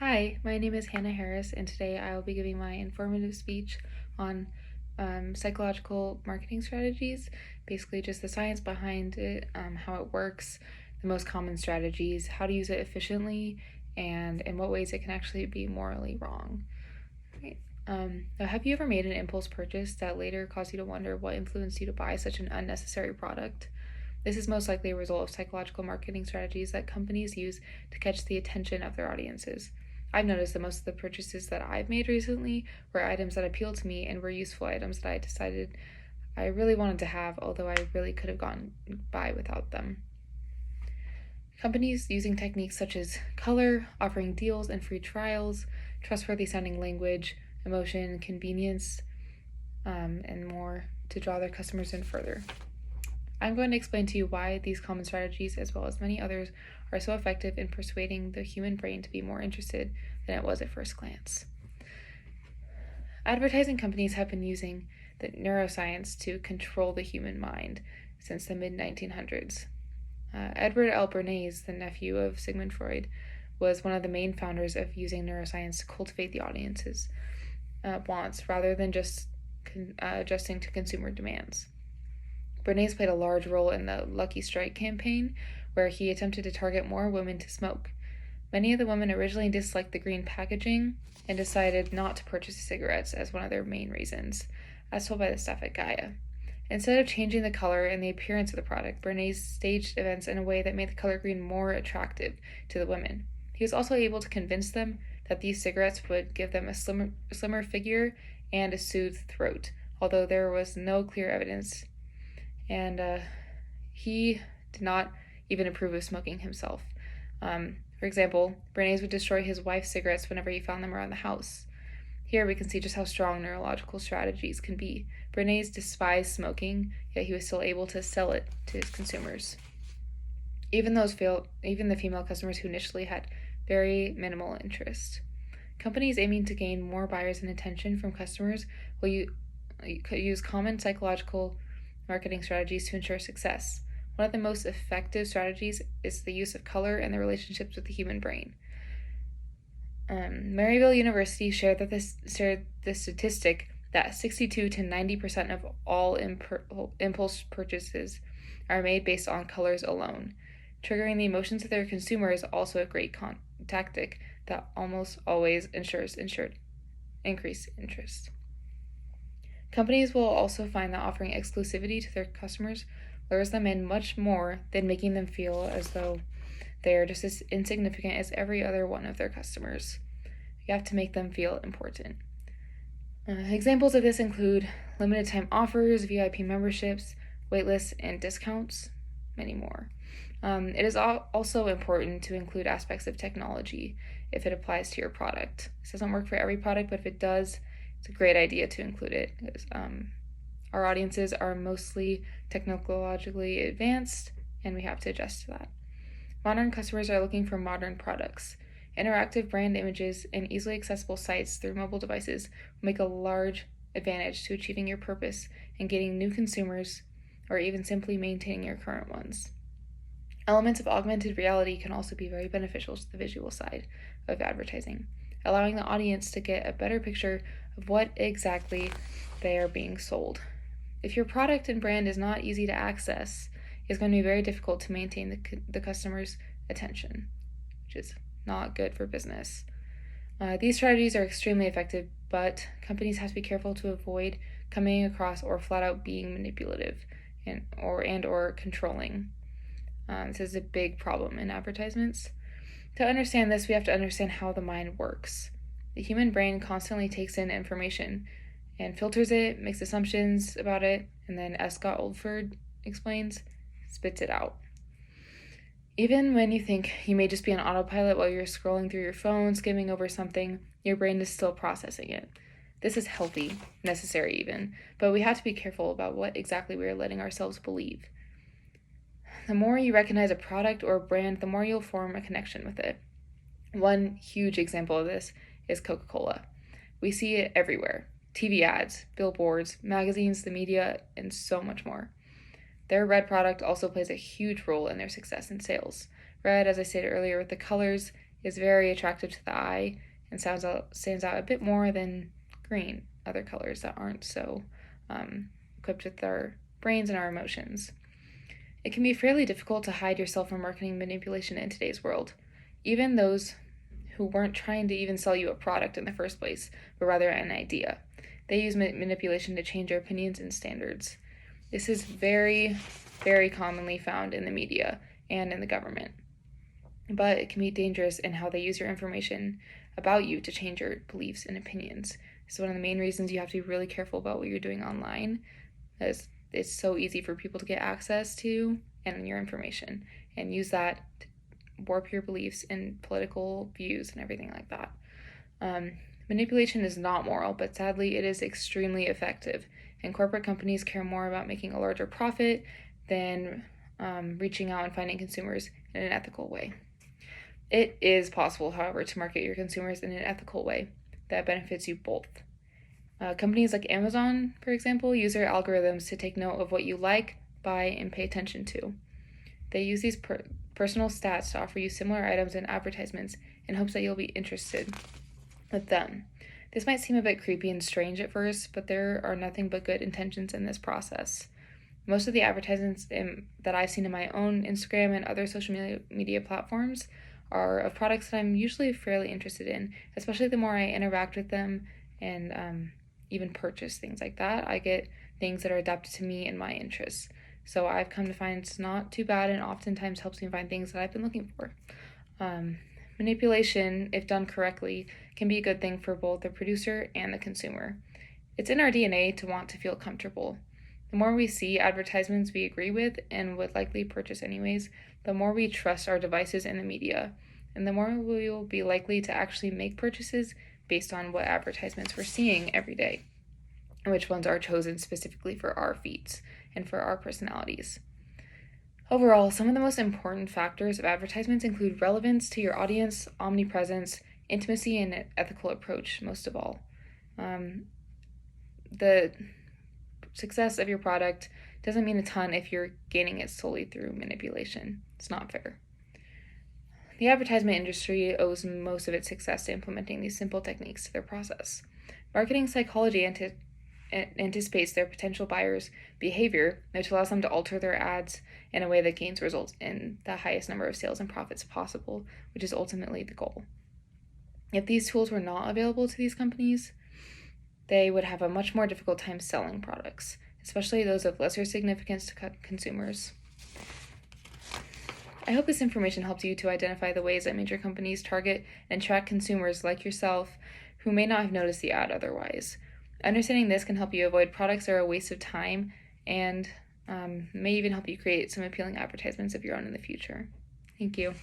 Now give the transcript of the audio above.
Hi, my name is Hannah Harris, and today I will be giving my informative speech on psychological marketing strategies, basically just the science behind it, how it works, the most common strategies, how to use it efficiently, and in what ways it can actually be morally wrong. Right. Now, have you ever made an impulse purchase that later caused you to wonder what influenced you to buy such an unnecessary product? This is most likely a result of psychological marketing strategies that companies use to catch the attention of their audiences. I've noticed that most of the purchases that I've made recently were items that appealed to me and were useful items that I decided I really wanted to have, although I really could have gone by without them. Companies using techniques such as color, offering deals and free trials, trustworthy sounding language, emotion, convenience, and more to draw their customers in further. I'm going to explain to you why these common strategies, as well as many others, are so effective in persuading the human brain to be more interested than it was at first glance. Advertising companies have been using the neuroscience to control the human mind since the mid-1900s. Edward L. Bernays, the nephew of Sigmund Freud, was one of the main founders of using neuroscience to cultivate the audience's wants rather than just adjusting to consumer demands. Bernays played a large role in the Lucky Strike campaign, where he attempted to target more women to smoke. Many of the women originally disliked the green packaging and decided not to purchase cigarettes as one of their main reasons, as told by the staff at Gaia. Instead of changing the color and the appearance of the product, Bernays staged events in a way that made the color green more attractive to the women. He was also able to convince them that these cigarettes would give them a slimmer figure and a soothed throat, although there was no clear evidence. And he did not even approve of smoking himself. For example, Bernays would destroy his wife's cigarettes whenever he found them around the house. Here we can see just how strong neurological strategies can be. Bernays despised smoking, yet he was still able to sell it to his consumers. Even the female customers who initially had very minimal interest. Companies aiming to gain more buyers and attention from customers will use common psychological marketing strategies to ensure success. One of the most effective strategies is the use of color and the relationships with the human brain. Maryville University shared the statistic that 62 to 90% of all impulse purchases are made based on colors alone. Triggering the emotions of their consumer is also a great tactic that almost always ensures increased interest. Companies will also find that offering exclusivity to their customers lures them in much more than making them feel as though they are just as insignificant as every other one of their customers. You have to make them feel important. Examples of this include limited time offers, VIP memberships, waitlists, and discounts, many more. It is also important to include aspects of technology if it applies to your product. This doesn't work for every product, but if it does, it's a great idea to include it because our audiences are mostly technologically advanced and we have to adjust to that. Modern customers are looking for modern products. Interactive brand images and easily accessible sites through mobile devices will make a large advantage to achieving your purpose and getting new consumers or even simply maintaining your current ones. Elements of augmented reality can also be very beneficial to the visual side of advertising, allowing the audience to get a better picture of what exactly they are being sold. If your product and brand is not easy to access, it's going to be very difficult to maintain the customer's attention, which is not good for business. These strategies are extremely effective, but companies have to be careful to avoid coming across or flat out being manipulative or controlling. This is a big problem in advertisements. To understand this, we have to understand how the mind works. The human brain constantly takes in information and filters it, makes assumptions about it, and then, as Scott Oldford explains, spits it out. Even when you think you may just be on autopilot while you're scrolling through your phone, skimming over something, your brain is still processing it. This is healthy, necessary even, but we have to be careful about what exactly we are letting ourselves believe. The more you recognize a product or a brand, the more you'll form a connection with it. One huge example of this is Coca-Cola. We see it everywhere. TV ads, billboards, magazines, the media, and so much more. Their red product also plays a huge role in their success and sales. Red, as I stated earlier, with the colors, is very attractive to the eye and stands out a bit more than green, other colors that aren't so equipped with our brains and our emotions. It can be fairly difficult to hide yourself from marketing manipulation in today's world. Even those who weren't trying to even sell you a product in the first place, but rather an idea. They use manipulation to change your opinions and standards. This is very, very commonly found in the media and in the government. But it can be dangerous in how they use your information about you to change your beliefs and opinions. So one of the main reasons you have to be really careful about what you're doing online is it's so easy for people to get access to and your information and use that to warp your beliefs and political views and everything like that. Manipulation is not moral, but sadly it is extremely effective, and corporate companies care more about making a larger profit than reaching out and finding consumers in an ethical way. It is possible, however, to market your consumers in an ethical way that benefits you both. Companies like Amazon, for example, use their algorithms to take note of what you like, buy, and pay attention to. They use these personal stats to offer you similar items and advertisements in hopes that you'll be interested with them. This might seem a bit creepy and strange at first, but there are nothing but good intentions in this process. Most of the advertisements that I've seen in my own Instagram and other social media platforms are of products that I'm usually fairly interested in, especially the more I interact with them and even purchase things like that. I get things that are adapted to me and my interests. So I've come to find it's not too bad and oftentimes helps me find things that I've been looking for. Manipulation, if done correctly, can be a good thing for both the producer and the consumer. It's in our DNA to want to feel comfortable. The more we see advertisements we agree with and would likely purchase anyways, the more we trust our devices and the media, and the more we will be likely to actually make purchases based on what advertisements we're seeing every day, and which ones are chosen specifically for our feeds and for our personalities. Overall, some of the most important factors of advertisements include relevance to your audience, omnipresence, intimacy, and an ethical approach, most of all. The success of your product doesn't mean a ton if you're gaining it solely through manipulation. It's not fair. The advertisement industry owes most of its success to implementing these simple techniques to their process. Marketing psychology anticipates their potential buyers' behavior, which allows them to alter their ads in a way that gains results in the highest number of sales and profits possible, which is ultimately the goal. If these tools were not available to these companies, they would have a much more difficult time selling products, especially those of lesser significance to consumers. I hope this information helps you to identify the ways that major companies target and track consumers like yourself who may not have noticed the ad otherwise. Understanding this can help you avoid products that are a waste of time and may even help you create some appealing advertisements of your own in the future. Thank you.